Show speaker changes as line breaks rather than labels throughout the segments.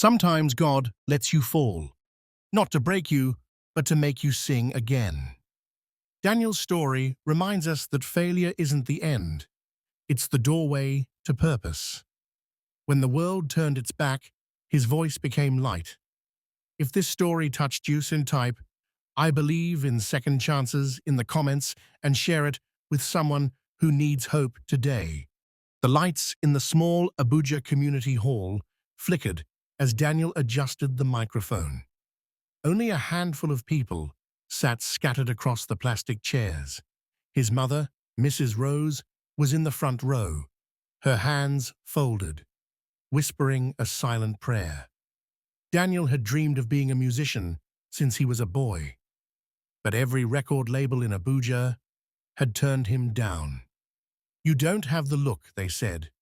Sometimes God lets you fall, not to break you, but to make you sing again. Daniel's story reminds us that failure isn't the end. It's the doorway to purpose. When the world turned its back, his voice became light. If this story touched you, type "I believe in second chances" in the comments and share it with someone who needs hope today. The lights in the small Abuja community hall flickered as Daniel adjusted the microphone. Only a handful of people sat scattered across the plastic chairs. His mother, Mrs. Rose, was in the front row, her hands folded, whispering a silent prayer. Daniel had dreamed of being a musician since he was a boy, but every record label in Abuja had turned him down. "You don't have the look," they said.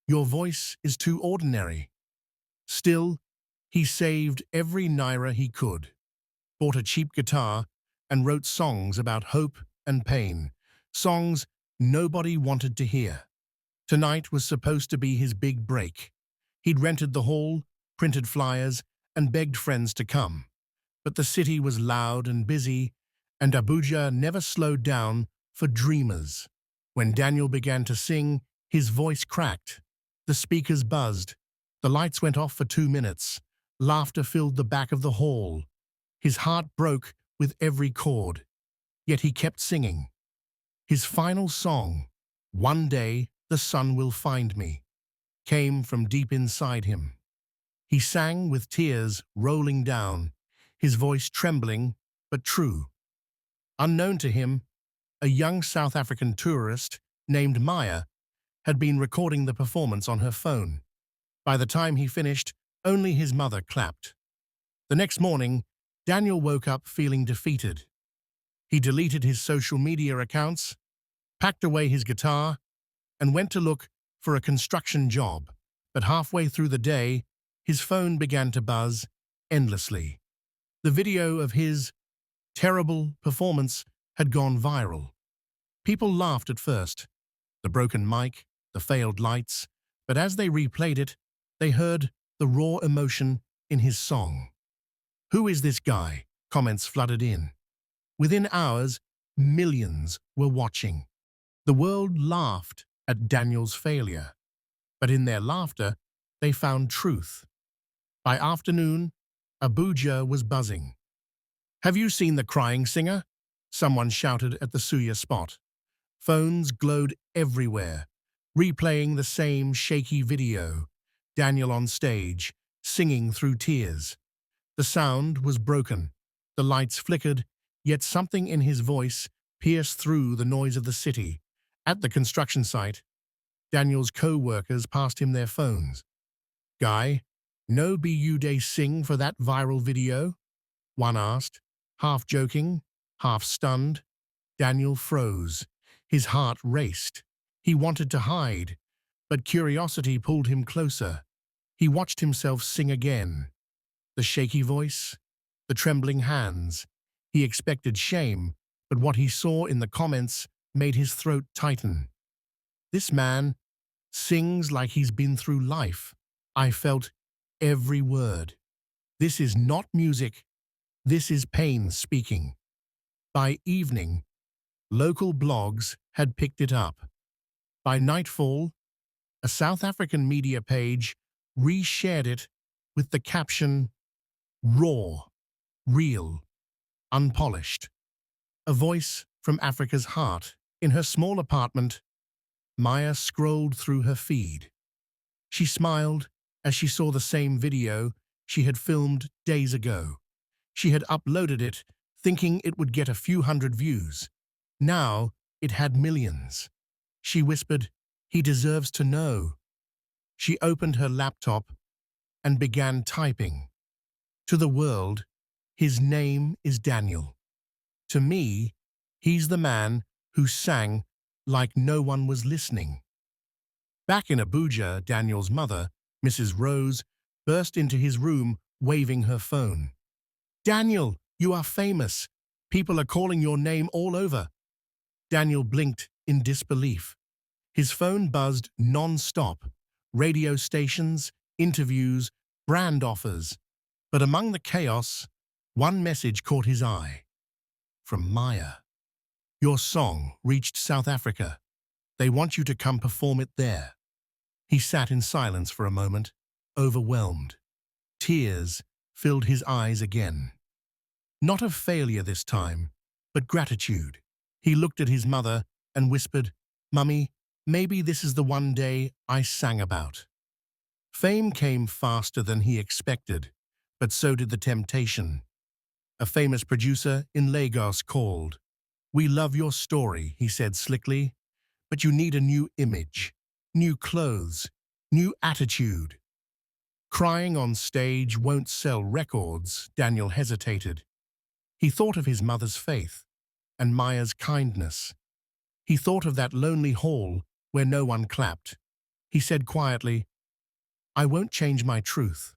"Your voice is too ordinary." Still, he saved every naira he could, bought a cheap guitar, and wrote songs about hope and pain, songs nobody wanted to hear. Tonight was supposed to be his big break. He'd rented the hall, printed flyers, and begged friends to come. But the city was loud and busy, and Abuja never slowed down for dreamers. When Daniel began to sing, his voice cracked. The speakers buzzed. The lights went off for 2 minutes. Laughter filled the back of the hall. His heart broke with every chord. Yet he kept singing. His final song, "One Day the Sun Will Find Me," came from deep inside him. He sang with tears rolling down, his voice trembling but true. Unknown to him, a young South African tourist named Maya had been recording the performance on her phone. By the time he finished, only his mother clapped. The next morning, Daniel woke up feeling defeated. He deleted his social media accounts, packed away his guitar, and went to look for a construction job. But halfway through the day, his phone began to buzz endlessly. The video of his terrible performance had gone viral. People laughed at first, the broken mic, the failed lights, but as they replayed it, they heard the raw emotion in his song. "Who is this guy?" comments flooded in. Within hours, millions were watching. The world laughed at Daniel's failure, but in their laughter, they found truth. By afternoon, Abuja was buzzing. "Have you seen the crying singer?" someone shouted at the Suya spot. Phones glowed everywhere, replaying the same shaky video. Daniel on stage, singing through tears. The sound was broken, the lights flickered, yet something in his voice pierced through the noise of the city. At the construction site, Daniel's co-workers passed him their phones. "Guy, no BU Day sing for that viral video?" one asked, half joking, half stunned. Daniel froze. His heart raced. He wanted to hide, but curiosity pulled him closer. He watched himself sing again. The shaky voice, the trembling hands. He expected shame, but what he saw in the comments made his throat tighten. "This man sings like he's been through life." I felt every word. "This is not music. This is pain speaking." By evening, local blogs had picked it up. By nightfall, a South African media page reshared it with the caption, "Raw, real, unpolished." A voice from Africa's heart. In her small apartment, Maya scrolled through her feed. She smiled as she saw the same video she had filmed days ago. She had uploaded it, thinking it would get a few hundred views. Now it had millions. She whispered, "He deserves to know." She opened her laptop and began typing. "To the world, his name is Daniel. To me, he's the man who sang like no one was listening." Back in Abuja, Daniel's mother, Mrs. Rose, burst into his room waving her phone. "Daniel, you are famous. People are calling your name all over." Daniel blinked in disbelief. His phone buzzed non-stop. Radio stations, interviews, brand offers, but among the chaos, one message caught his eye. From Maya. Your song reached South Africa. They want you to come perform it there. He sat in silence for a moment, overwhelmed. Tears filled his eyes again. Not of failure this time, but gratitude. He looked at his mother and whispered, "Mummy, maybe this is the one day I sang about." Fame came faster than he expected, but so did the temptation. A famous producer in Lagos called. "We love your story," he said slickly, "but you need a new image, new clothes, new attitude." Crying on stage won't sell records, Daniel hesitated. He thought of his mother's faith and Maya's kindness. He thought of that lonely hall where no one clapped. He said quietly, "I won't change my truth."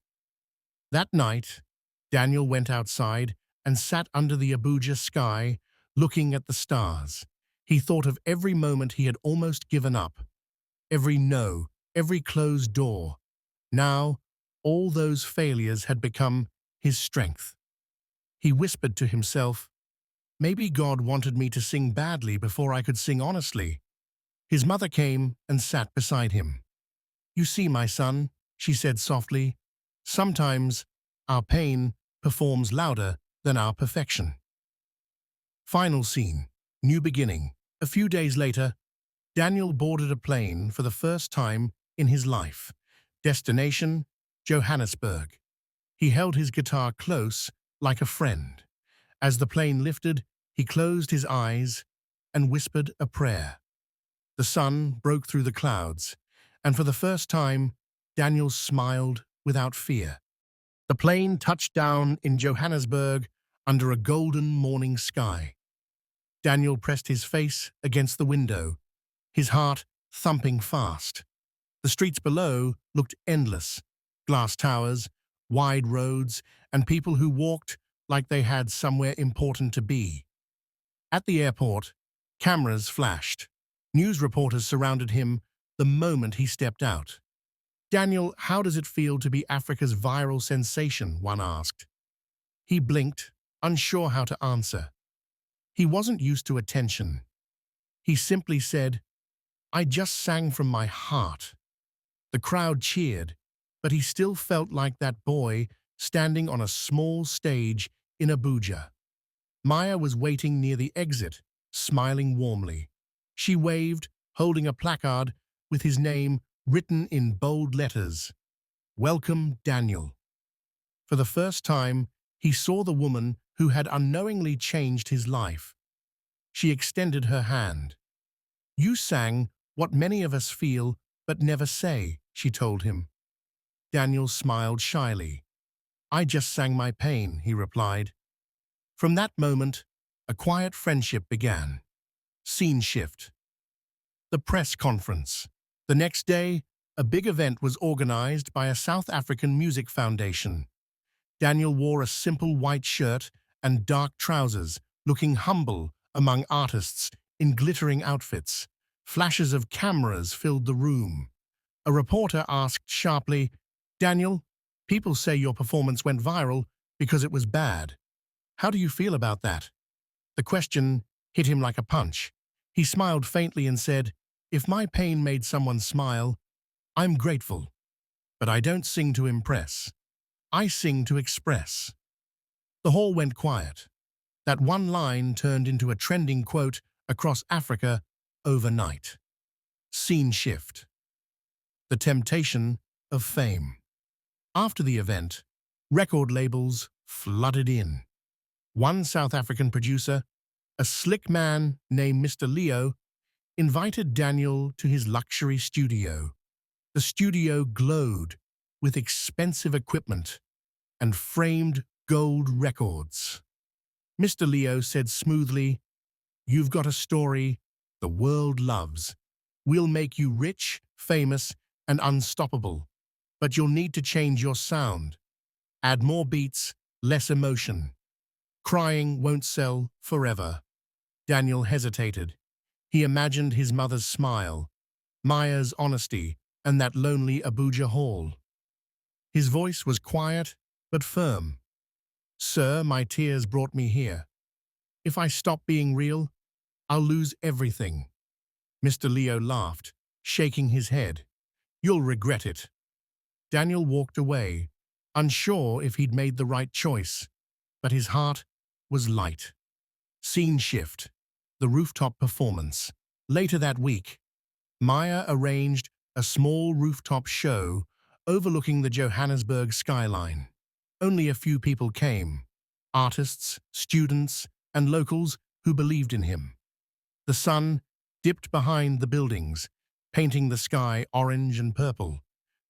That night, Daniel went outside and sat under the Abuja sky, looking at the stars. He thought of every moment he had almost given up, every no, every closed door. Now, all those failures had become his strength. He whispered to himself, "Maybe God wanted me to sing badly before I could sing honestly." His mother came and sat beside him. "You see, my son," she said softly, "sometimes our pain performs louder than our perfection." Final scene, new beginning. A few days later, Daniel boarded a plane for the first time in his life. Destination, Johannesburg. He held his guitar close, like a friend. As the plane lifted, he closed his eyes and whispered a prayer. The sun broke through the clouds, and for the first time, Daniel smiled without fear. The plane touched down in Johannesburg under a golden morning sky. Daniel pressed his face against the window, his heart thumping fast. The streets below looked endless, glass towers, wide roads, and people who walked like they had somewhere important to be. At the airport, cameras flashed. News reporters surrounded him the moment he stepped out. "Daniel, how does it feel to be Africa's viral sensation?" one asked. He blinked, unsure how to answer. He wasn't used to attention. He simply said, "I just sang from my heart." The crowd cheered, but he still felt like that boy standing on a small stage in Abuja. Maya was waiting near the exit, smiling warmly. She waved, holding a placard with his name written in bold letters. "Welcome, Daniel." For the first time, he saw the woman who had unknowingly changed his life. She extended her hand. "You sang what many of us feel but never say," she told him. Daniel smiled shyly. "I just sang my pain," he replied. From that moment, a quiet friendship began. Scene shift. The press conference. The next day, a big event was organized by a South African music foundation. Daniel wore a simple white shirt and dark trousers, looking humble among artists in glittering outfits. Flashes of cameras filled the room. A reporter asked sharply, "Daniel, people say your performance went viral because it was bad. How do you feel about that?" The question hit him like a punch. He smiled faintly and said, "If my pain made someone smile, I'm grateful. But I don't sing to impress. I sing to express." The hall went quiet. That one line turned into a trending quote across Africa overnight. Scene shift. The temptation of fame. After the event, record labels flooded in. One South African producer, a slick man named Mr. Leo, invited Daniel to his luxury studio. The studio glowed with expensive equipment and framed gold records. Mr. Leo said smoothly, "You've got a story the world loves. We'll make you rich, famous, and unstoppable. But you'll need to change your sound. Add more beats, less emotion. Crying won't sell forever." Daniel hesitated. He imagined his mother's smile, Maya's honesty, and that lonely Abuja hall. His voice was quiet but firm. "Sir, my tears brought me here. If I stop being real, I'll lose everything." Mr. Leo laughed, shaking his head. "You'll regret it." Daniel walked away, unsure if he'd made the right choice, but his heart was light. Scene shift. The rooftop performance. Later that week, Maya arranged a small rooftop show overlooking the Johannesburg skyline. Only a few people came: artists, students, and locals who believed in him. The sun dipped behind the buildings, painting the sky orange and purple.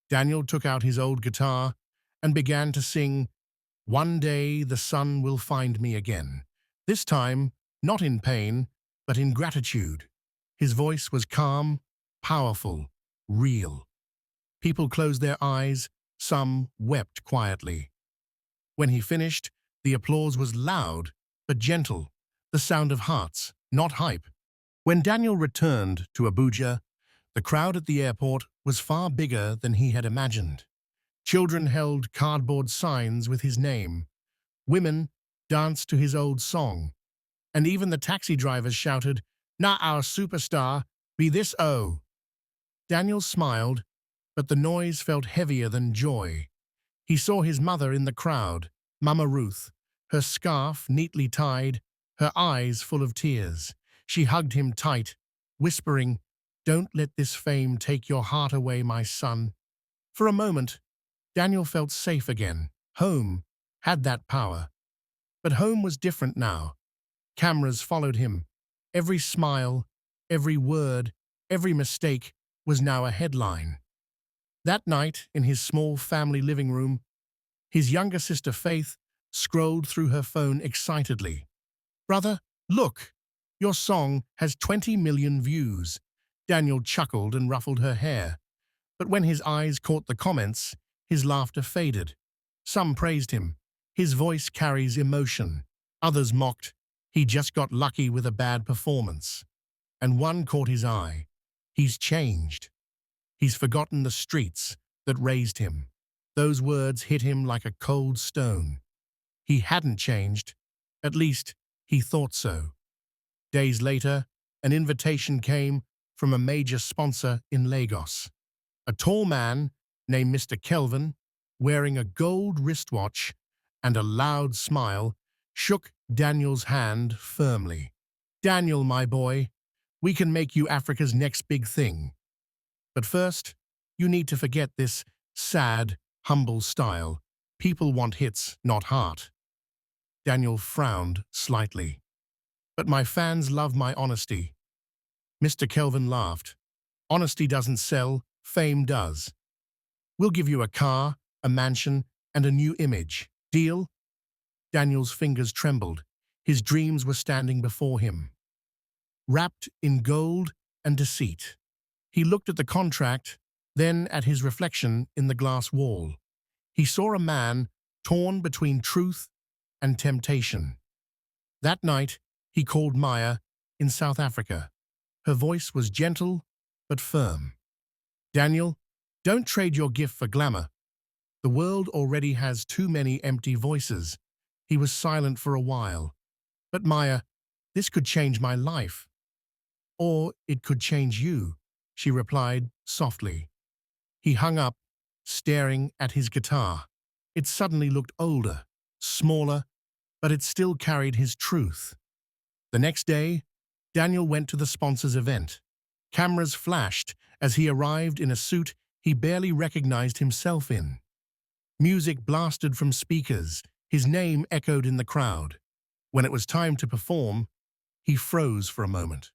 Daniel took out his old guitar and began to sing, "One day the sun will find me again." This time, not in pain, but in gratitude. His voice was calm, powerful, real. People closed their eyes, some wept quietly. When he finished, the applause was loud but gentle, the sound of hearts, not hype. When Daniel returned to Abuja, the crowd at the airport was far bigger than he had imagined. Children held cardboard signs with his name. Women danced to his old song. And even the taxi drivers shouted, "Not our superstar, be this O." Daniel smiled, but the noise felt heavier than joy. He saw his mother in the crowd, Mama Ruth, her scarf neatly tied, her eyes full of tears. She hugged him tight, whispering, "Don't let this fame take your heart away, my son." For a moment, Daniel felt safe again. Home had that power. But home was different now. Cameras followed him. Every smile, every word, every mistake was now a headline. That night, in his small family living room, his younger sister Faith scrolled through her phone excitedly. "Brother, look! Your song has 20 million views." Daniel chuckled and ruffled her hair. But when his eyes caught the comments, his laughter faded. Some praised him. "His voice carries emotion." Others mocked, "He just got lucky with a bad performance." And one caught his eye. "He's changed. He's forgotten the streets that raised him." Those words hit him like a cold stone. He hadn't changed. At least, he thought so. Days later, an invitation came from a major sponsor in Lagos. A tall man named Mr. Kelvin, wearing a gold wristwatch and a loud smile, shook Daniel's hand firmly. "Daniel, my boy, we can make you Africa's next big thing. But first, you need to forget this sad, humble style. People want hits, not heart." Daniel frowned slightly. "But my fans love my honesty." Mr. Kelvin laughed. "Honesty doesn't sell, fame does. We'll give you a car, a mansion, and a new image. Deal?" Daniel's fingers trembled. His dreams were standing before him, wrapped in gold and deceit. He looked at the contract, then at his reflection in the glass wall. He saw a man torn between truth and temptation. That night, he called Maya in South Africa. Her voice was gentle but firm. "Daniel, don't trade your gift for glamour. The world already has too many empty voices." He was silent for a while. "But Maya, this could change my life. Or it could change you," she replied softly. He hung up, staring at his guitar. It suddenly looked older, smaller, but it still carried his truth. The next day, Daniel went to the sponsor's event. Cameras flashed as he arrived in a suit he barely recognized himself in. Music blasted from speakers. His name echoed in the crowd. When it was time to perform, he froze for a moment.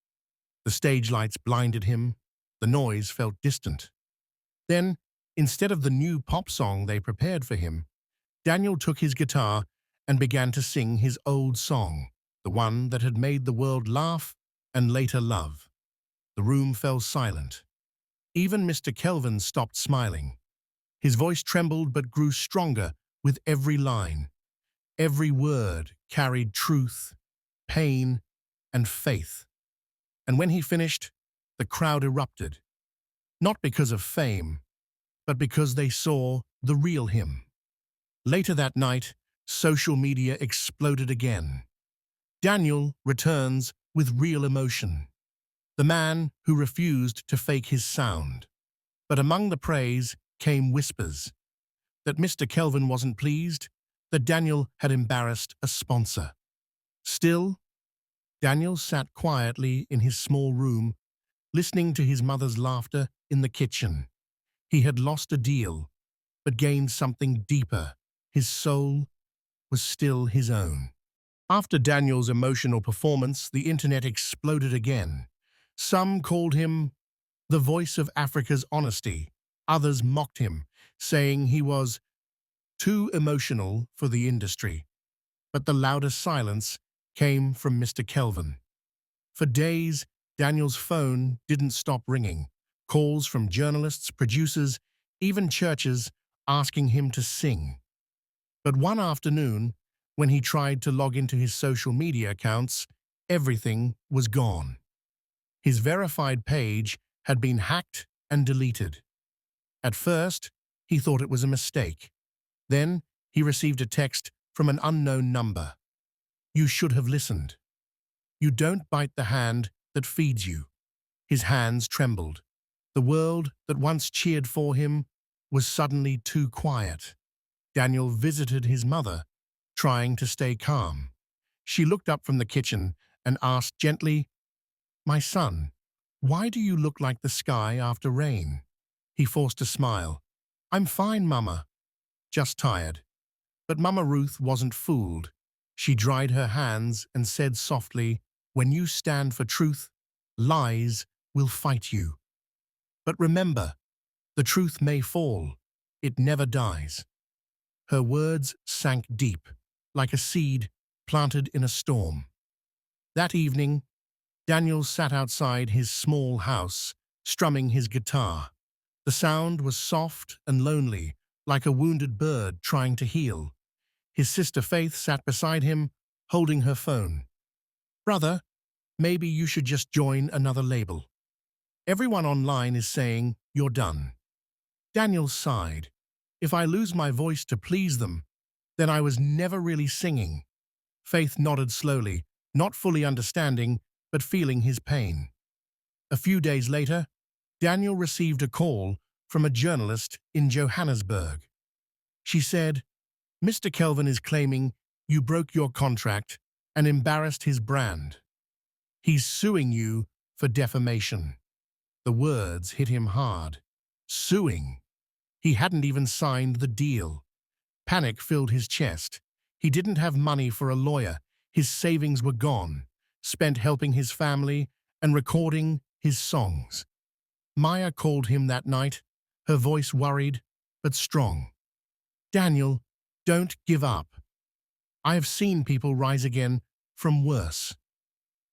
The stage lights blinded him. The noise felt distant. Then, instead of the new pop song they prepared for him, Daniel took his guitar and began to sing his old song, the one that had made the world laugh and later love. The room fell silent. Even Mr. Kelvin stopped smiling. His voice trembled but grew stronger with every line. Every word carried truth, pain, and faith. And when he finished, the crowd erupted. Not because of fame, but because they saw the real him. Later that night, social media exploded again. Daniel returns with real emotion. The man who refused to fake his sound. But among the praise came whispers that Mr. Kelvin wasn't pleased, that Daniel had embarrassed a sponsor. Still, Daniel sat quietly in his small room, listening to his mother's laughter in the kitchen. He had lost a deal, but gained something deeper. His soul was still his own. After Daniel's emotional performance, the internet exploded again. Some called him the voice of Africa's honesty. Others mocked him, saying he was too emotional for the industry. But the loudest silence came from Mr. Kelvin. For days, Daniel's phone didn't stop ringing. Calls from journalists, producers, even churches asking him to sing. But one afternoon, when he tried to log into his social media accounts, everything was gone. His verified page had been hacked and deleted. At first, he thought it was a mistake. Then, he received a text from an unknown number. "You should have listened. You don't bite the hand that feeds you." His hands trembled. The world that once cheered for him was suddenly too quiet. Daniel visited his mother, trying to stay calm. She looked up from the kitchen and asked gently, "My son, why do you look like the sky after rain?" He forced a smile. "I'm fine, Mama. Just tired." But Mama Ruth wasn't fooled. She dried her hands and said softly, "When you stand for truth, lies will fight you. But remember, the truth may fall. It never dies." Her words sank deep, like a seed planted in a storm. That evening, Daniel sat outside his small house, strumming his guitar. The sound was soft and lonely, like a wounded bird trying to heal. His sister Faith sat beside him, holding her phone. "Brother, maybe you should just join another label. Everyone online is saying you're done." Daniel sighed. "If I lose my voice to please them, then I was never really singing." Faith nodded slowly, not fully understanding, but feeling his pain. A few days later, Daniel received a call from a journalist in Johannesburg. She said, "Mr. Kelvin is claiming you broke your contract and embarrassed his brand. He's suing you for defamation." The words hit him hard. Suing. He hadn't even signed the deal. Panic filled his chest. He didn't have money for a lawyer. His savings were gone, spent helping his family and recording his songs. Maya called him that night, her voice worried but strong. "Daniel, don't give up. I have seen people rise again from worse.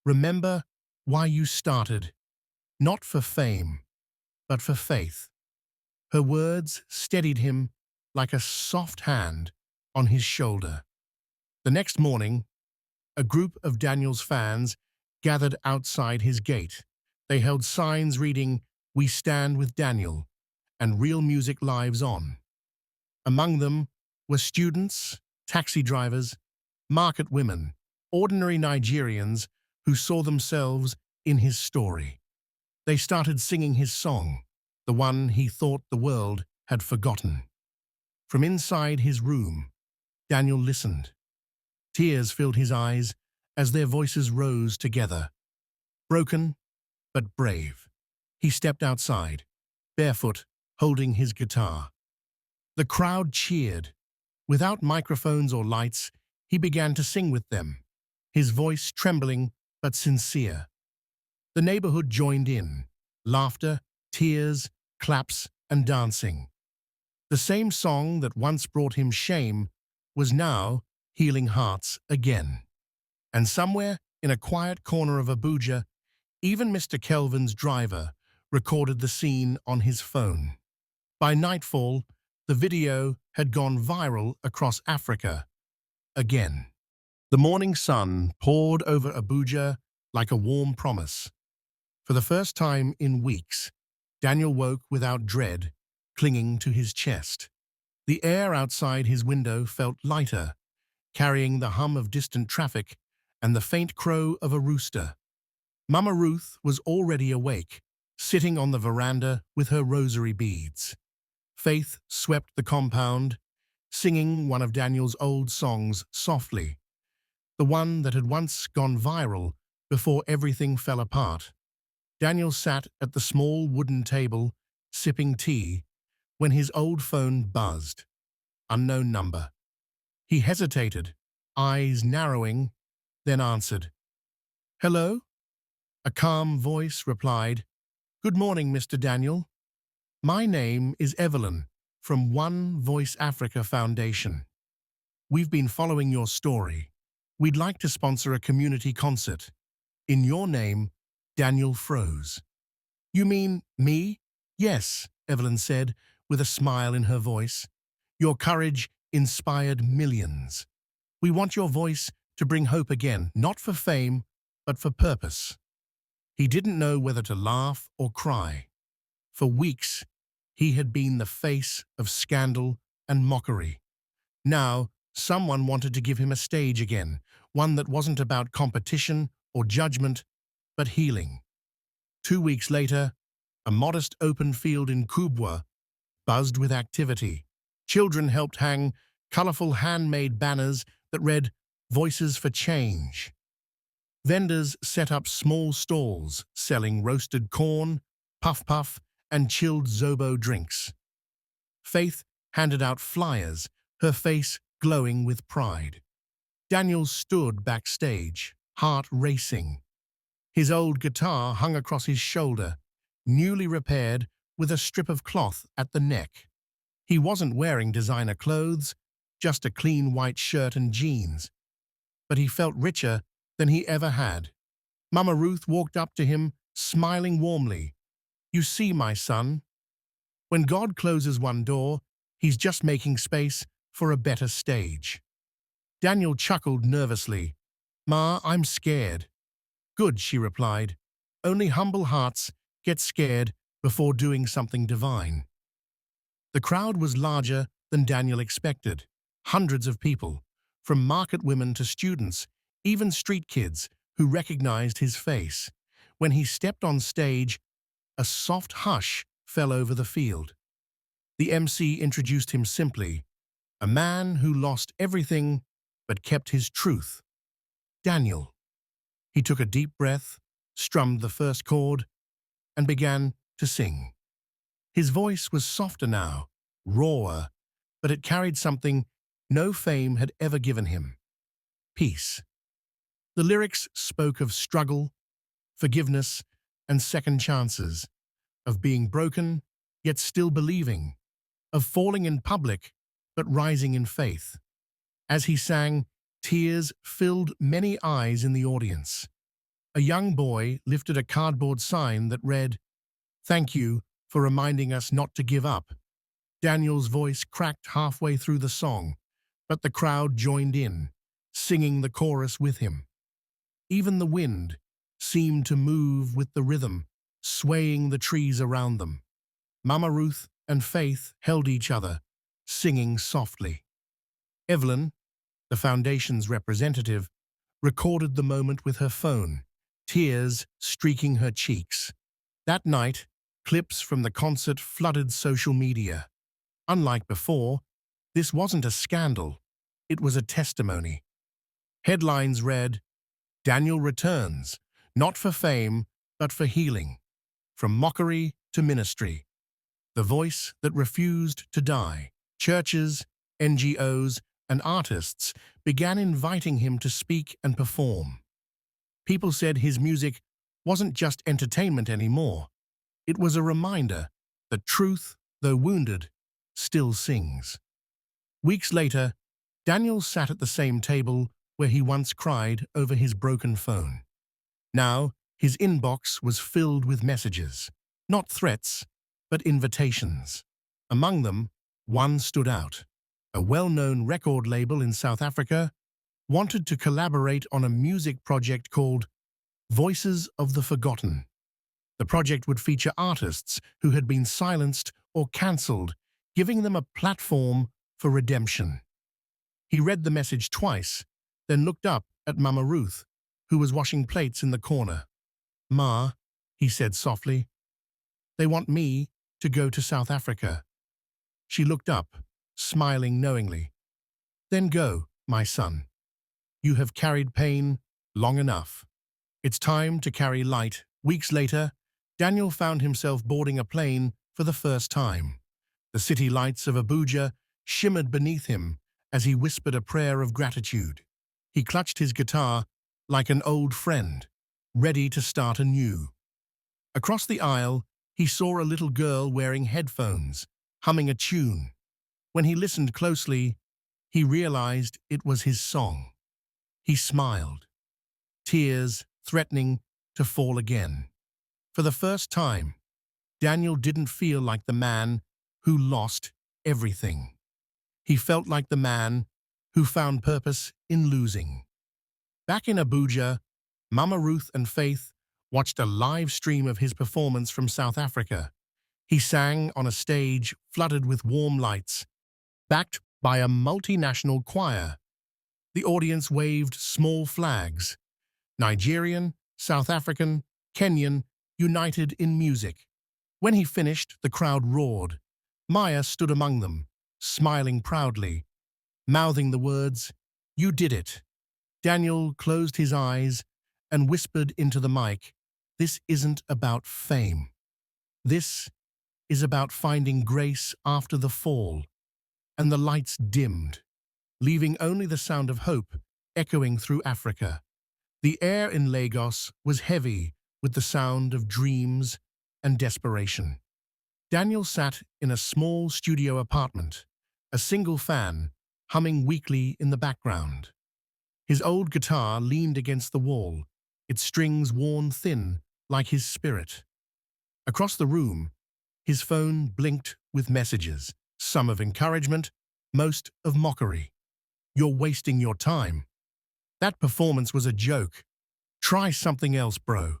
Remember why you started, not for fame, but for faith." Her words steadied him like a soft hand on his shoulder. The next morning, a group of Daniel's fans gathered outside his gate. They held signs reading, "We stand with Daniel," and "Real music lives on." Among them were students, taxi drivers, market women, ordinary Nigerians who saw themselves in his story. They started singing his song, the one he thought the world had forgotten. From inside his room, Daniel listened. Tears filled his eyes as their voices rose together. Broken, but brave, he stepped outside, barefoot, holding his guitar. The crowd cheered. Without microphones or lights, he began to sing with them, his voice trembling but sincere. The neighborhood joined in, laughter, tears, claps, and dancing. The same song that once brought him shame was now healing hearts again. And somewhere in a quiet corner of Abuja, even Mr. Kelvin's driver recorded the scene on his phone. By nightfall, the video had gone viral across Africa again. The morning sun poured over Abuja like a warm promise. For the first time in weeks, Daniel woke without dread, clinging to his chest. The air outside his window felt lighter, carrying the hum of distant traffic and the faint crow of a rooster. Mama Ruth was already awake, sitting on the veranda with her rosary beads. Faith swept the compound, singing one of Daniel's old songs softly, the one that had once gone viral before everything fell apart. Daniel sat at the small wooden table, sipping tea, when his old phone buzzed. Unknown number. He hesitated, eyes narrowing, then answered. "Hello?" A calm voice replied, "Good morning, Mr. Daniel. My name is Evelyn, from One Voice Africa Foundation. We've been following your story. We'd like to sponsor a community concert. In your name." Daniel froze. "You mean me?" "Yes," Evelyn said, with a smile in her voice. "Your courage inspired millions. We want your voice to bring hope again, not for fame, but for purpose." He didn't know whether to laugh or cry. For weeks, he had been the face of scandal and mockery. Now, someone wanted to give him a stage again, one that wasn't about competition or judgment, but healing. 2 weeks later, a modest open field in Kubwa buzzed with activity. Children helped hang colorful handmade banners that read, "Voices for Change." Vendors set up small stalls selling roasted corn, puff-puff, and chilled Zobo drinks. Faith handed out flyers, her face glowing with pride. Daniel stood backstage, heart racing. His old guitar hung across his shoulder, newly repaired with a strip of cloth at the neck. He wasn't wearing designer clothes, just a clean white shirt and jeans. But he felt richer than he ever had. Mama Ruth walked up to him, smiling warmly. "You see, my son, when God closes one door, he's just making space for a better stage." Daniel chuckled nervously. "Ma, I'm scared." "Good," she replied. "Only humble hearts get scared before doing something divine." The crowd was larger than Daniel expected. Hundreds of people, from market women to students, even street kids who recognized his face. When he stepped on stage, a soft hush fell over the field. The MC introduced him simply, a man who lost everything but kept his truth. Daniel. He took a deep breath, strummed the first chord, and began to sing. His voice was softer now, rawer, but it carried something no fame had ever given him. Peace. The lyrics spoke of struggle, forgiveness, and second chances, of being broken, yet still believing, of falling in public, but rising in faith. As he sang, tears filled many eyes in the audience. A young boy lifted a cardboard sign that read, "Thank you for reminding us not to give up." Daniel's voice cracked halfway through the song, but the crowd joined in, singing the chorus with him. Even the wind seemed to move with the rhythm, swaying the trees around them. Mama Ruth and Faith held each other, singing softly. Evelyn, the foundation's representative, recorded the moment with her phone, tears streaking her cheeks. That night, clips from the concert flooded social media. Unlike before, this wasn't a scandal, it was a testimony. Headlines read, "Daniel returns, not for fame, but for healing. From mockery to ministry. The voice that refused to die." Churches, NGOs, and artists began inviting him to speak and perform. People said his music wasn't just entertainment anymore. It was a reminder that truth, though wounded, still sings. Weeks later, Daniel sat at the same table where he once cried over his broken phone. Now, his inbox was filled with messages, not threats, but invitations. Among them, one stood out. A well-known record label in South Africa wanted to collaborate on a music project called Voices of the Forgotten. The project would feature artists who had been silenced or cancelled, giving them a platform for redemption. He read the message twice, then looked up at Mama Ruth, who was washing plates in the corner. "Ma," he said softly, "they want me to go to South Africa." She looked up, smiling knowingly. "Then go, my son. You have carried pain long enough. It's time to carry light." Weeks later, Daniel found himself boarding a plane for the first time. The city lights of Abuja shimmered beneath him as he whispered a prayer of gratitude. He clutched his guitar like an old friend, ready to start anew. Across the aisle, he saw a little girl wearing headphones, humming a tune. When he listened closely, he realized it was his song. He smiled, tears threatening to fall again. For the first time, Daniel didn't feel like the man who lost everything. He felt like the man who found purpose in losing. Back in Abuja, Mama Ruth and Faith watched a live stream of his performance from South Africa. He sang on a stage flooded with warm lights, backed by a multinational choir. The audience waved small flags, Nigerian, South African, Kenyan, united in music. When he finished, the crowd roared. Maya stood among them, smiling proudly, mouthing the words, "You did it." Daniel closed his eyes and whispered into the mic, "This isn't about fame. This is about finding grace after the fall." And the lights dimmed, leaving only the sound of hope echoing through Africa. The air in Lagos was heavy with the sound of dreams and desperation. Daniel sat in a small studio apartment, a single fan humming weakly in the background. His old guitar leaned against the wall, its strings worn thin like his spirit. Across the room, his phone blinked with messages, some of encouragement, most of mockery. "You're wasting your time. That performance was a joke. Try something else, bro."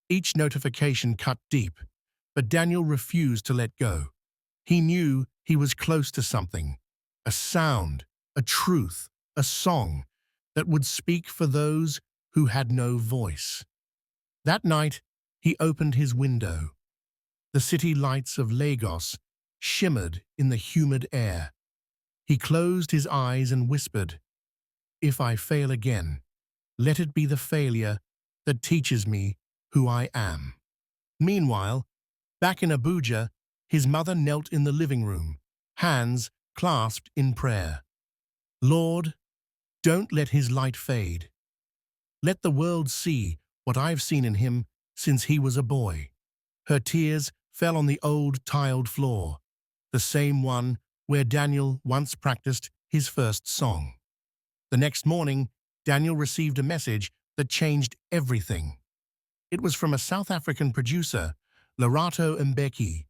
Each notification cut deep, but Daniel refused to let go. He knew he was close to something, a sound, a truth, a song that would speak for those who had no voice. That night, he opened his window. The city lights of Lagos shimmered in the humid air. He closed his eyes and whispered, "If I fail again, let it be the failure that teaches me who I am." Meanwhile, back in Abuja, his mother knelt in the living room, hands clasped in prayer. "Lord, don't let his light fade. Let the world see what I've seen in him since he was a boy." Her tears fell on the old tiled floor, the same one where Daniel once practiced his first song. The next morning, Daniel received a message that changed everything. It was from a South African producer, Lerato Mbeki,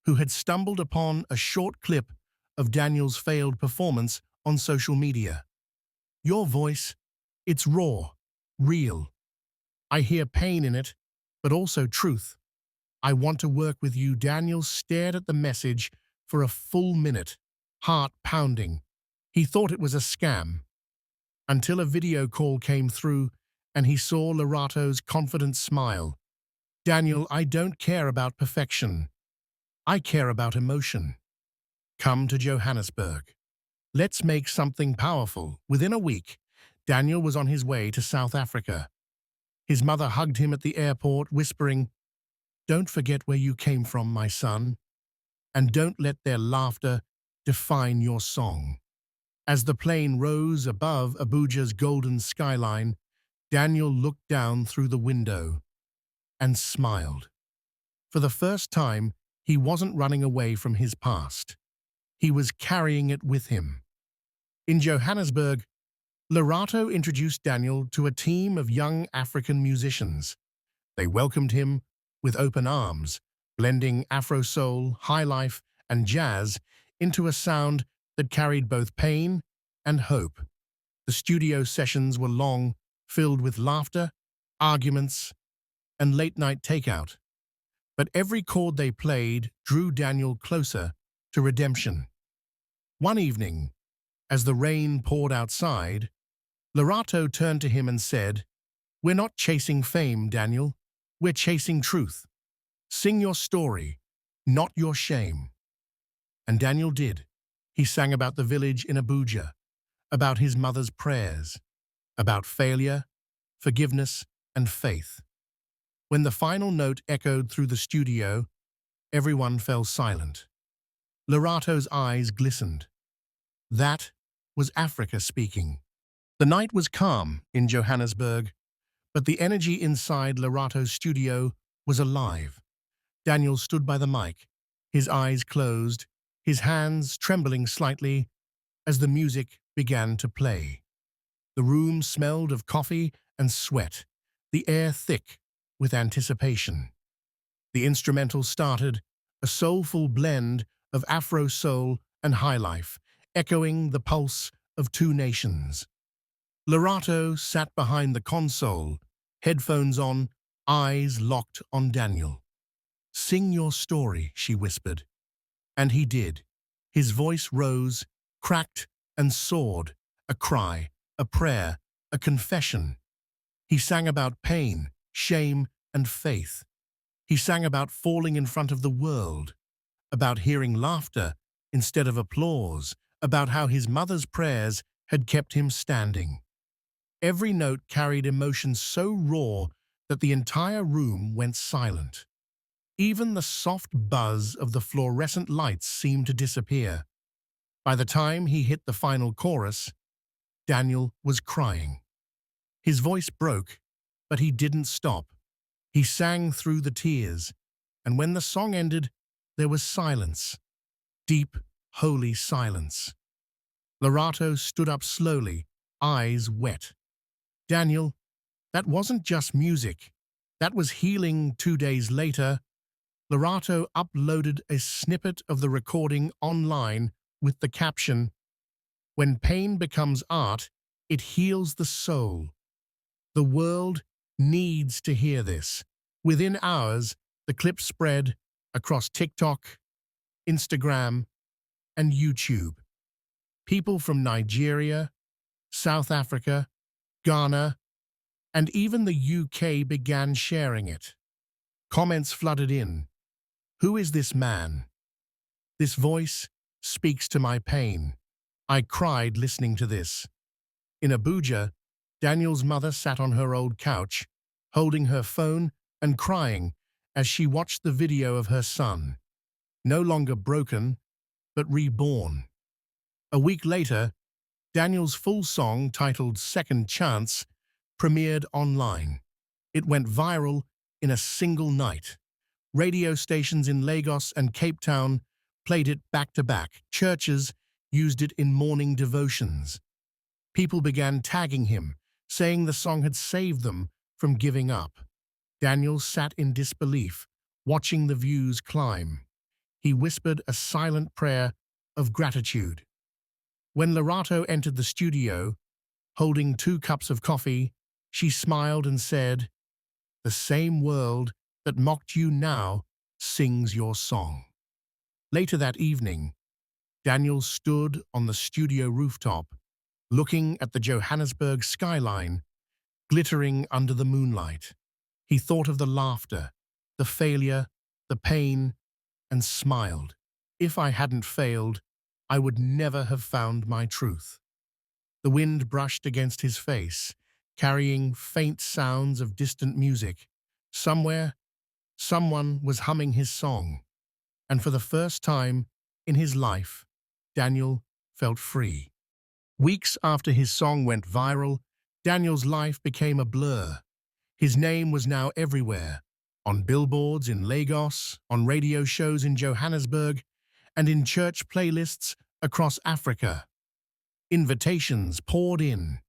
who had stumbled upon a short clip of Daniel's failed performance on social media. "Your voice, it's raw, real. I hear pain in it, but also truth. I want to work with you." Daniel stared at the message for a full minute, heart pounding. He thought it was a scam, until a video call came through and he saw Lerato's confident smile. "Daniel, I don't care about perfection. I care about emotion. Come to Johannesburg. Let's make something powerful." Within a week, Daniel was on his way to South Africa. His mother hugged him at the airport, whispering, "Don't forget where you came from, my son, and don't let their laughter define your song." As the plane rose above Abuja's golden skyline, Daniel looked down through the window and smiled. For the first time, he wasn't running away from his past. He was carrying it with him. In Johannesburg, Lerato introduced Daniel to a team of young African musicians. They welcomed him with open arms, blending Afro soul, highlife, and jazz into a sound that carried both pain and hope. The studio sessions were long, filled with laughter, arguments, and late-night takeout. But every chord they played drew Daniel closer to redemption. One evening, as the rain poured outside, Lorato turned to him and said, "We're not chasing fame, Daniel. We're chasing truth. Sing your story, not your shame." And Daniel did. He sang about the village in Abuja, about his mother's prayers, about failure, forgiveness, and faith. When the final note echoed through the studio, everyone fell silent. Lorato's eyes glistened. That was Africa speaking. The night was calm in Johannesburg, but the energy inside Lorato's studio was alive. Daniel stood by the mic, his eyes closed, his hands trembling slightly as the music began to play. The room smelled of coffee and sweat, the air thick with anticipation. The instrumental started, a soulful blend of Afro soul and highlife, echoing the pulse of two nations. Lorato sat behind the console, headphones on, eyes locked on Daniel. "Sing your story," she whispered. And he did. His voice rose, cracked and soared, a cry, a prayer, a confession. He sang about pain, shame, and faith. He sang about falling in front of the world, about hearing laughter instead of applause, about how his mother's prayers had kept him standing. Every note carried emotion so raw that the entire room went silent. Even the soft buzz of the fluorescent lights seemed to disappear. By the time he hit the final chorus, Daniel was crying. His voice broke, but he didn't stop. He sang through the tears, and when the song ended, there was silence. Deep, holy silence. Lorato stood up slowly, eyes wet. "Daniel, that wasn't just music. That was healing." 2 days later, Lorato uploaded a snippet of the recording online with the caption, "When pain becomes art, it heals the soul." The world needs to hear this. Within hours, the clip spread across TikTok, Instagram, and YouTube. People from Nigeria, South Africa, Ghana, and even the UK began sharing it. Comments flooded in. "Who is this man? This voice speaks to my pain. I cried listening to this." In Abuja, Daniel's mother sat on her old couch, holding her phone and crying as she watched the video of her son, no longer broken, but reborn. A week later, Daniel's full song, titled "Second Chance," premiered online. It went viral in a single night. Radio stations in Lagos and Cape Town played it back-to-back. Churches used it in morning devotions. People began tagging him, saying the song had saved them from giving up. Daniel sat in disbelief, watching the views climb. He whispered a silent prayer of gratitude. When Lorato entered the studio, holding 2 cups of coffee, she smiled and said, "The same world that mocked you now sings your song." Later that evening, Daniel stood on the studio rooftop, looking at the Johannesburg skyline, glittering under the moonlight. He thought of the laughter, the failure, the pain, and smiled. "If I hadn't failed, I would never have found my truth." The wind brushed against his face, carrying faint sounds of distant music. Somewhere, someone was humming his song, and for the first time in his life, Daniel felt free. Weeks after his song went viral, Daniel's life became a blur. His name was now everywhere, on billboards in Lagos, on radio shows in Johannesburg, and in church playlists across Africa. Invitations poured in.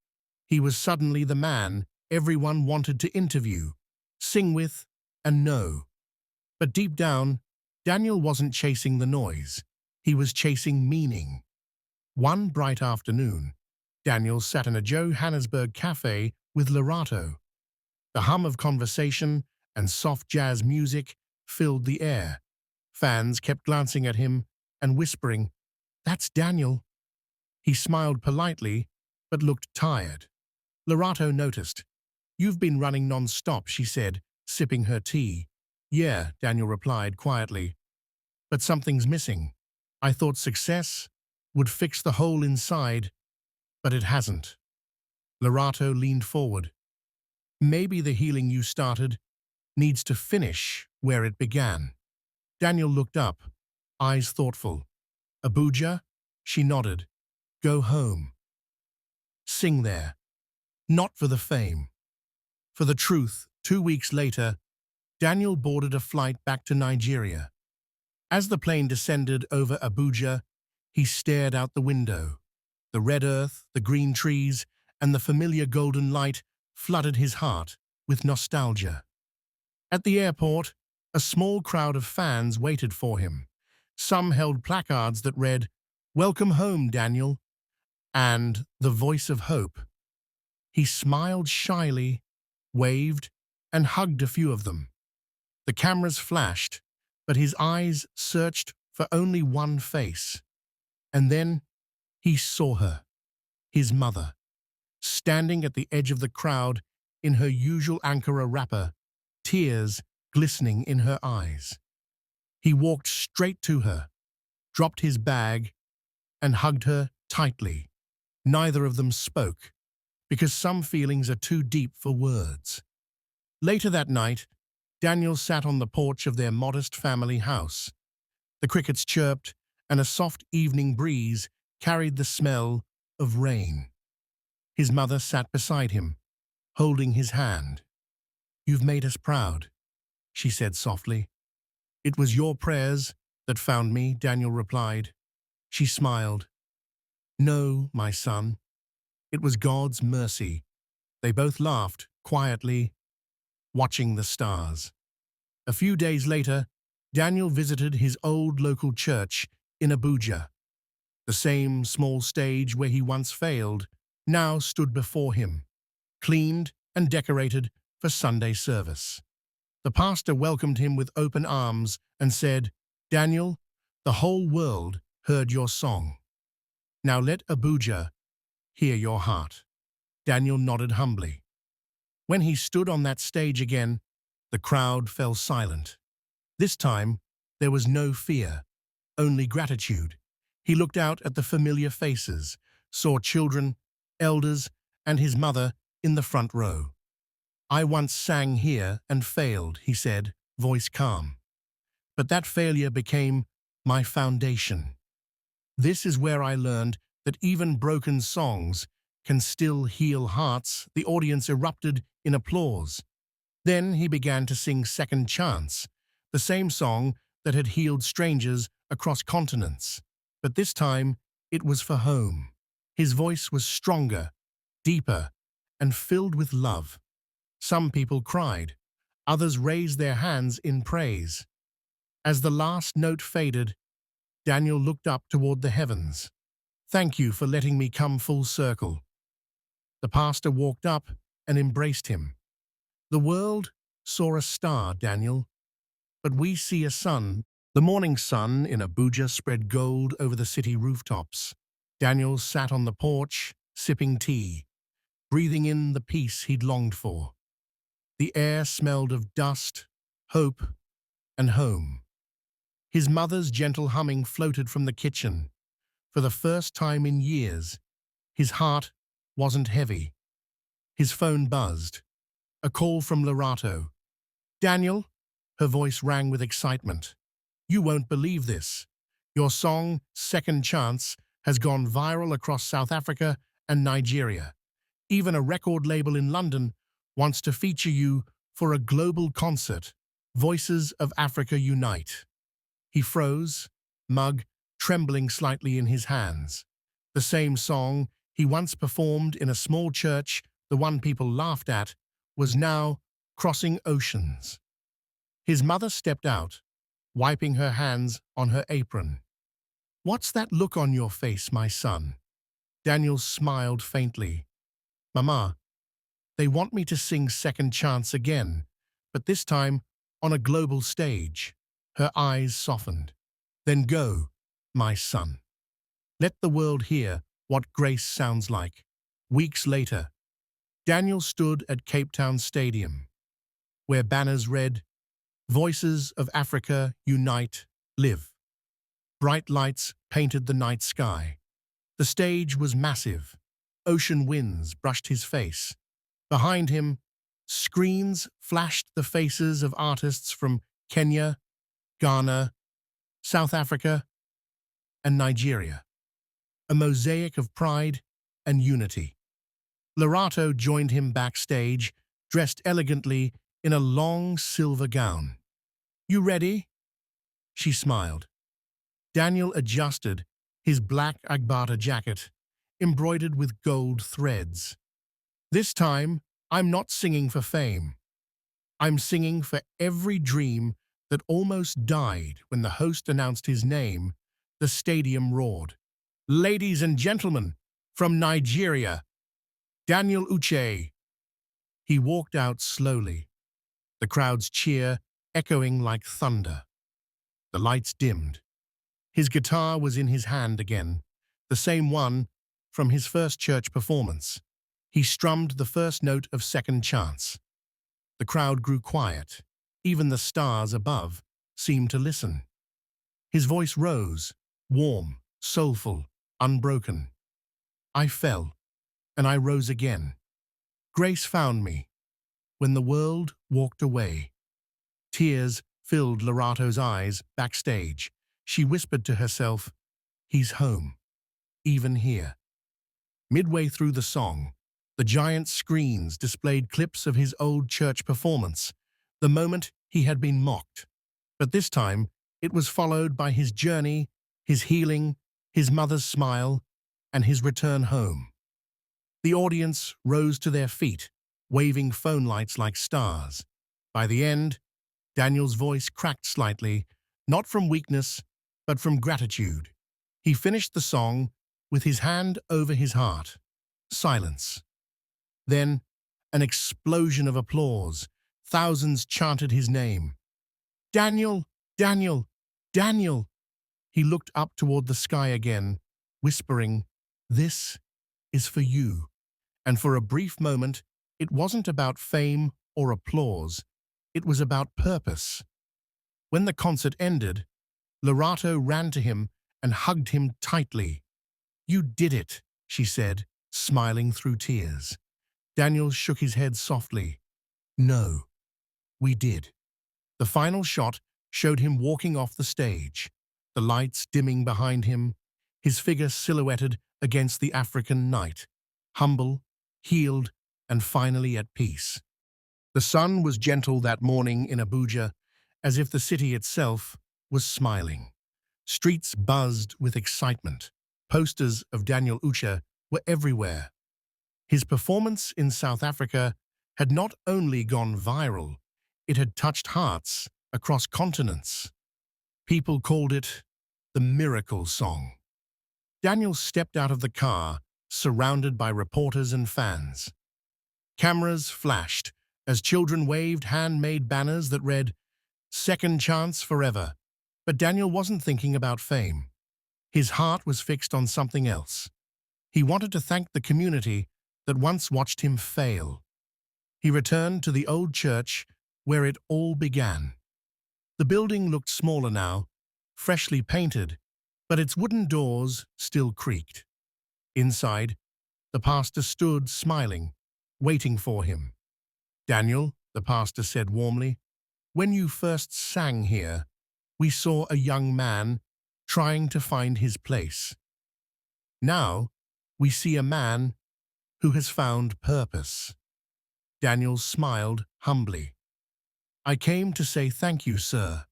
He was suddenly the man everyone wanted to interview, sing with, and know. But deep down, Daniel wasn't chasing the noise. He was chasing meaning. One bright afternoon, Daniel sat in a Johannesburg cafe with Lorato. The hum of conversation and soft jazz music filled the air. Fans kept glancing at him and whispering, "That's Daniel." He smiled politely, but looked tired. Lorato noticed. "You've been running non-stop," she said, sipping her tea. "Yeah," Daniel replied quietly, "but something's missing. I thought success would fix the hole inside, but it hasn't." Lorato leaned forward. "Maybe the healing you started needs to finish where it began." Daniel looked up, eyes thoughtful. "Abuja?" She nodded. "Go home. Sing there. Not for the fame. For the truth." 2 weeks later, Daniel boarded a flight back to Nigeria. As the plane descended over Abuja, he stared out the window. The red earth, the green trees, and the familiar golden light flooded his heart with nostalgia. At the airport, a small crowd of fans waited for him. Some held placards that read, "Welcome home, Daniel," and "The Voice of Hope." He smiled shyly, waved, and hugged a few of them. The cameras flashed, but his eyes searched for only one face. And then he saw her, his mother, standing at the edge of the crowd in her usual Ankara wrapper, tears glistening in her eyes. He walked straight to her, dropped his bag, and hugged her tightly. Neither of them spoke, because some feelings are too deep for words. Later that night, Daniel sat on the porch of their modest family house. The crickets chirped, and a soft evening breeze carried the smell of rain. His mother sat beside him, holding his hand. "You've made us proud," she said softly. "It was your prayers that found me," Daniel replied. She smiled. "No, my son. It was God's mercy." They both laughed, quietly, watching the stars. A few days later, Daniel visited his old local church in Abuja. The same small stage where he once failed now stood before him, cleaned and decorated for Sunday service. The pastor welcomed him with open arms and said, "Daniel, the whole world heard your song. Now let Abuja hear your heart." Daniel nodded humbly. When he stood on that stage again, the crowd fell silent. This time, there was no fear, only gratitude. He looked out at the familiar faces, saw children, elders, and his mother in the front row. "I once sang here and failed," he said, voice calm. "But that failure became my foundation. This is where I learned that even broken songs can still heal hearts." The audience erupted in applause. Then he began to sing Second Chance, the same song that had healed strangers across continents. But this time, it was for home. His voice was stronger, deeper, and filled with love. Some people cried. Others raised their hands in praise. As the last note faded, Daniel looked up toward the heavens. "Thank you for letting me come full circle." The pastor walked up and embraced him. "The world saw a star, Daniel, but we see a sun." The morning sun in Abuja spread gold over the city rooftops. Daniel sat on the porch, sipping tea, breathing in the peace he'd longed for. The air smelled of dust, hope, and home. His mother's gentle humming floated from the kitchen. For the first time in years, his heart wasn't heavy. His phone buzzed. A call from Lorato. "Daniel?" Her voice rang with excitement. "You won't believe this. Your song, Second Chance, has gone viral across South Africa and Nigeria. Even a record label in London wants to feature you for a global concert. Voices of Africa Unite." He froze, mug trembling slightly in his hands. The same song he once performed in a small church, the one people laughed at, was now crossing oceans. His mother stepped out, wiping her hands on her apron. "What's that look on your face, my son?" Daniel smiled faintly. "Mama, they want me to sing Second Chance again, but this time on a global stage. Her eyes softened. Then go, my son. Let the world hear what grace sounds like. Weeks later, Daniel stood at Cape Town Stadium, where banners read, "Voices of Africa unite, live." Bright lights painted the night sky. The stage was massive. Ocean winds brushed his face. Behind him, screens flashed the faces of artists from Kenya, Ghana, South Africa, and Nigeria. A mosaic of pride and unity. Lerato joined him backstage, dressed elegantly in a long silver gown. "You ready?" She smiled. Daniel adjusted his black Agbata jacket, embroidered with gold threads. "This time, I'm not singing for fame. I'm singing for every dream that almost died when the host announced his name." The stadium roared. "Ladies and gentlemen, from Nigeria, Daniel Uche." He walked out slowly, the crowd's cheer echoing like thunder. The lights dimmed. His guitar was in his hand again, the same one from his first church performance. He strummed the first note of Second Chance. The crowd grew quiet. Even the stars above seemed to listen. His voice rose, warm, soulful, unbroken. "I fell, and I rose again. Grace found me." When the world walked away, tears filled Lerato's eyes backstage. She whispered to herself, "He's home, even here." Midway through the song, the giant screens displayed clips of his old church performance, the moment he had been mocked. But this time, it was followed by his journey, his healing, his mother's smile, and his return home. The audience rose to their feet, waving phone lights like stars. By the end, Daniel's voice cracked slightly, not from weakness, but from gratitude. He finished the song with his hand over his heart. Silence. Then, an explosion of applause. Thousands chanted his name. "Daniel! Daniel! Daniel!" He looked up toward the sky again, whispering, "This is for you." And for a brief moment, it wasn't about fame or applause. It was about purpose. When the concert ended, Lerato ran to him and hugged him tightly. "You did it," she said, smiling through tears. Daniel shook his head softly. "No, we did." The final shot showed him walking off the stage, the lights dimming behind him, his figure silhouetted against the African night, humble, healed, and finally at peace. The sun was gentle that morning in Abuja, as if the city itself was smiling. Streets buzzed with excitement. Posters of Daniel Uche were everywhere. His performance in South Africa had not only gone viral, it had touched hearts across continents. People called it the miracle song. Daniel stepped out of the car, surrounded by reporters and fans. Cameras flashed as children waved handmade banners that read, "Second Chance Forever." But Daniel wasn't thinking about fame. His heart was fixed on something else. He wanted to thank the community that once watched him fail. He returned to the old church where it all began. The building looked smaller now, freshly painted, but its wooden doors still creaked. Inside, the pastor stood smiling, waiting for him. "Daniel," the pastor said warmly, "when you first sang here, we saw a young man trying to find his place. Now, we see a man who has found purpose." Daniel smiled humbly. "I came to say thank you, sir."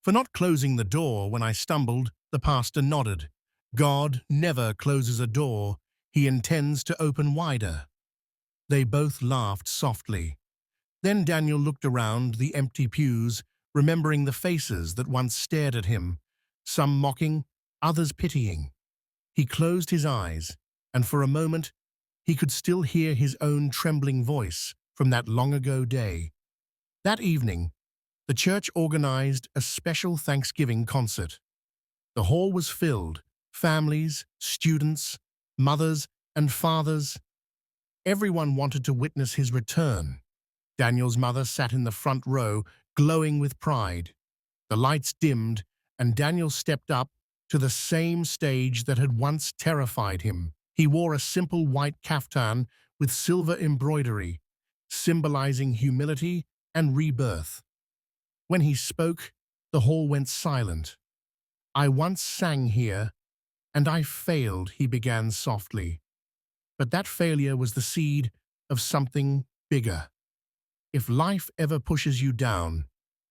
For not closing the door when I stumbled, the pastor nodded. "God never closes a door he intends to open wider." They both laughed softly. Then Daniel looked around the empty pews, remembering the faces that once stared at him, some mocking, others pitying. He closed his eyes, and for a moment he could still hear his own trembling voice from that long-ago day. That evening, The church organized a special Thanksgiving concert. The hall was filled, families, students, mothers, and fathers. Everyone wanted to witness his return. Daniel's mother sat in the front row, glowing with pride. The lights dimmed, and Daniel stepped up to the same stage that had once terrified him. He wore a simple white kaftan with silver embroidery, symbolizing humility and rebirth. When he spoke, the hall went silent. "I once sang here, and I failed," he began softly. But that failure was the seed of something bigger. If life ever pushes you down,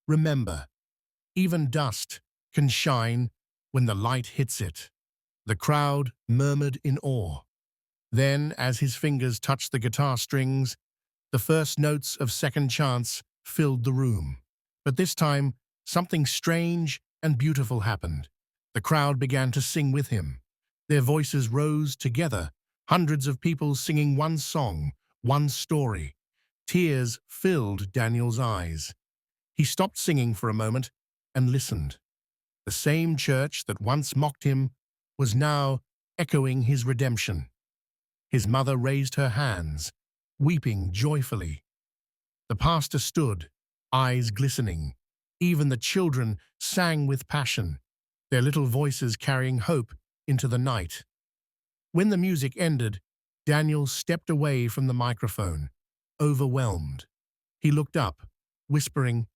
remember, even dust can shine when the light hits it. The crowd murmured in awe. Then, as his fingers touched the guitar strings, the first notes of Second Chance filled the room. But this time, something strange and beautiful happened. The crowd began to sing with him. Their voices rose together, hundreds of people singing one song, one story. Tears filled Daniel's eyes. He stopped singing for a moment and listened. The same church that once mocked him was now echoing his redemption. His mother raised her hands, weeping joyfully. The pastor stood, eyes glistening. Even the children sang with passion, their little voices carrying hope into the night. When the music ended, Daniel stepped away from the microphone, overwhelmed. He looked up, whispering,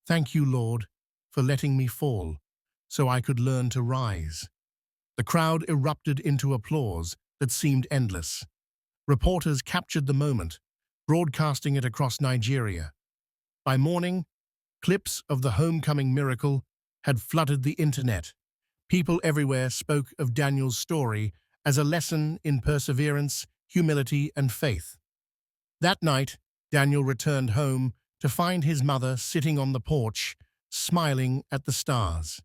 "Thank you, Lord, for letting me fall, so I could learn to rise." The crowd erupted into applause that seemed endless. Reporters captured the moment, broadcasting it across Nigeria. By morning, clips of the homecoming miracle had flooded the internet. People everywhere spoke of Daniel's story as a lesson in perseverance, humility, and faith. That night, Daniel returned home to find his mother sitting on the porch, smiling at the stars.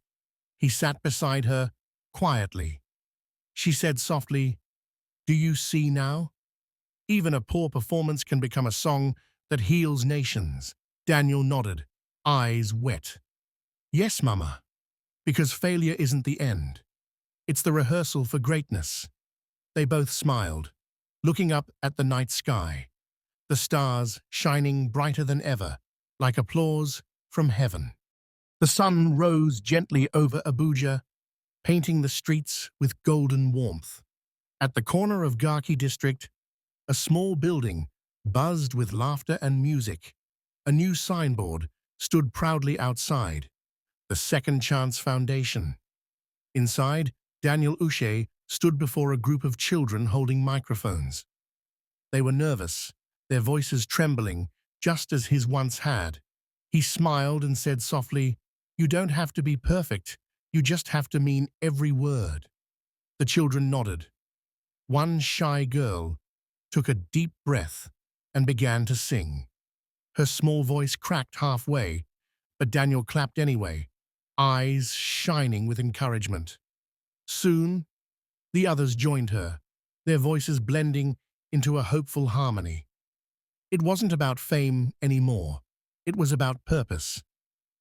He sat beside her, quietly. She said softly, "Do you see now? Even a poor performance can become a song that heals nations." Daniel nodded, eyes wet. "Yes, Mama, because failure isn't the end. It's the rehearsal for greatness." They both smiled, looking up at the night sky, the stars shining brighter than ever, like applause from heaven. The sun rose gently over Abuja, painting the streets with golden warmth. At the corner of Garki district, a small building buzzed with laughter and music. A new signboard stood proudly outside, the Second Chance Foundation. Inside, Daniel Uche stood before a group of children holding microphones. They were nervous, their voices trembling, just as his once had. He smiled and said softly, "You don't have to be perfect, you just have to mean every word." The children nodded. One shy girl took a deep breath and began to sing. Her small voice cracked halfway, but Daniel clapped anyway, eyes shining with encouragement. Soon, the others joined her, their voices blending into a hopeful harmony. It wasn't about fame anymore. It was about purpose.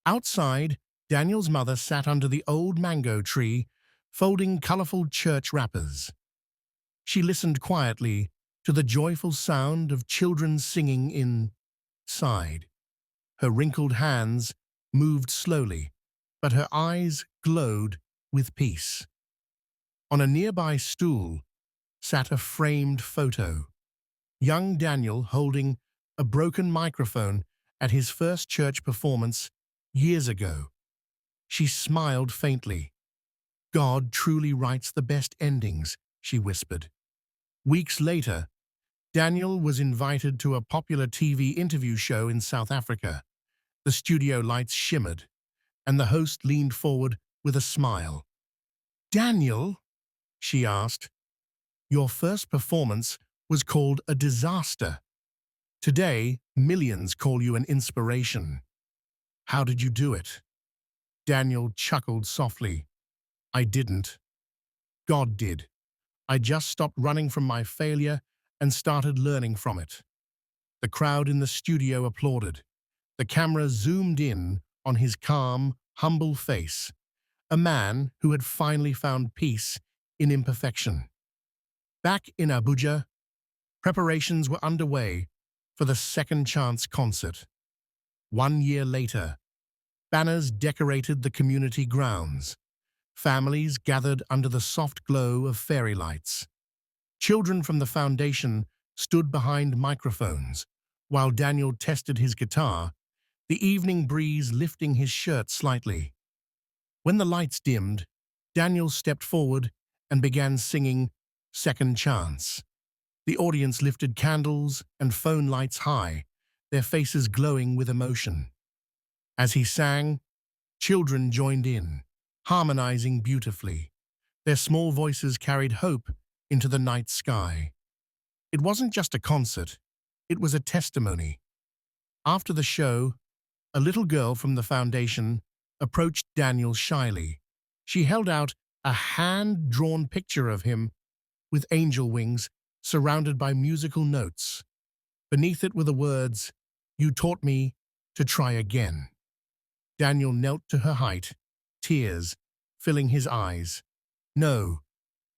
Outside, Daniel's mother sat under the old mango tree, folding colorful church wrappers. She listened quietly to the joyful sound of children singing inside. Her wrinkled hands moved slowly, but her eyes glowed with peace. On a nearby stool sat a framed photo. Young Daniel holding a broken microphone at his first church performance years ago. She smiled faintly. "God truly writes the best endings," she whispered. Weeks later, Daniel was invited to a popular TV interview show in South Africa. The studio lights shimmered, and the host leaned forward with a smile. "Daniel," she asked, "your first performance was called a disaster. Today, millions call you an inspiration. How did you do it?" Daniel chuckled softly. "I didn't. God did. I just stopped running from my failure and started learning from it." The crowd in the studio applauded. The camera zoomed in on his calm, humble face, a man who had finally found peace in imperfection. Back in Abuja, preparations were underway for the Second Chance concert. 1 year later, banners decorated the community grounds. Families gathered under the soft glow of fairy lights. Children from the foundation stood behind microphones, while Daniel tested his guitar, the evening breeze lifting his shirt slightly. When the lights dimmed, Daniel stepped forward and began singing Second Chance. The audience lifted candles and phone lights high, their faces glowing with emotion. As he sang, children joined in, harmonizing beautifully. Their small voices carried hope into the night sky. It wasn't just a concert, it was a testimony. After the show, a little girl from the foundation approached Daniel shyly. She held out a hand-drawn picture of him with angel wings surrounded by musical notes. Beneath it were the words, "You taught me to try again." Daniel knelt to her height, tears filling his eyes. "No,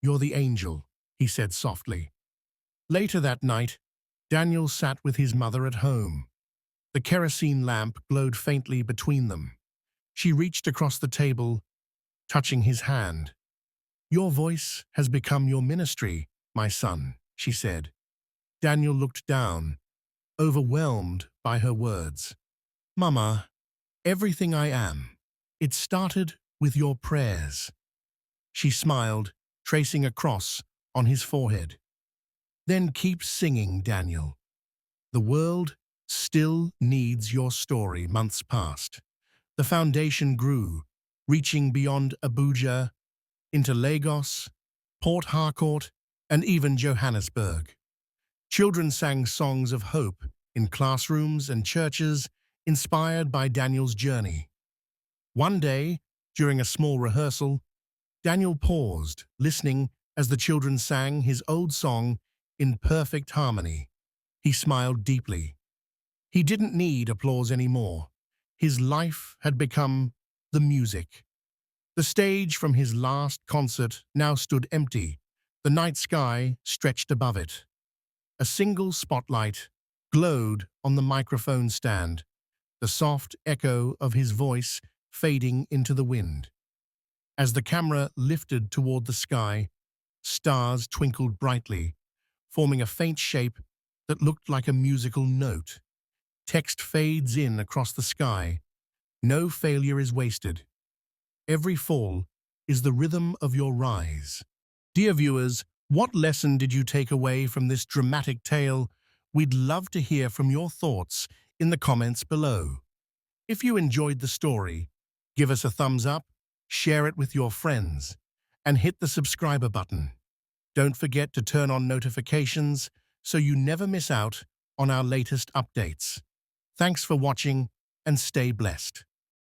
you're the angel," he said softly. Later that night, Daniel sat with his mother at home. The kerosene lamp glowed faintly between them. She reached across the table, touching his hand. "Your voice has become your ministry, my son," she said. Daniel looked down, overwhelmed by her words. "Mama, everything I am, it started with your prayers." She smiled, tracing a cross on his forehead. "Then keep singing, Daniel. The world still needs your story." Months passed. The foundation grew, reaching beyond Abuja, into Lagos, Port Harcourt, and even Johannesburg. Children sang songs of hope in classrooms and churches, inspired by Daniel's journey. One day, during a small rehearsal, Daniel paused, listening as the children sang his old song in perfect harmony. He smiled deeply. He didn't need applause anymore. His life had become the music. The stage from his last concert now stood empty, the night sky stretched above it. A single spotlight glowed on the microphone stand, the soft echo of his voice fading into the wind. As the camera lifted toward the sky, stars twinkled brightly, forming a faint shape that looked like a musical note. Text fades in across the sky. "No failure is wasted. Every fall is the rhythm of your rise." Dear viewers, what lesson did you take away from this dramatic tale? We'd love to hear from your thoughts in the comments below. If you enjoyed the story, give us a thumbs up, share it with your friends, and hit the subscribe button. Don't forget to turn on notifications so you never miss out on our latest updates. Thanks for watching and stay blessed.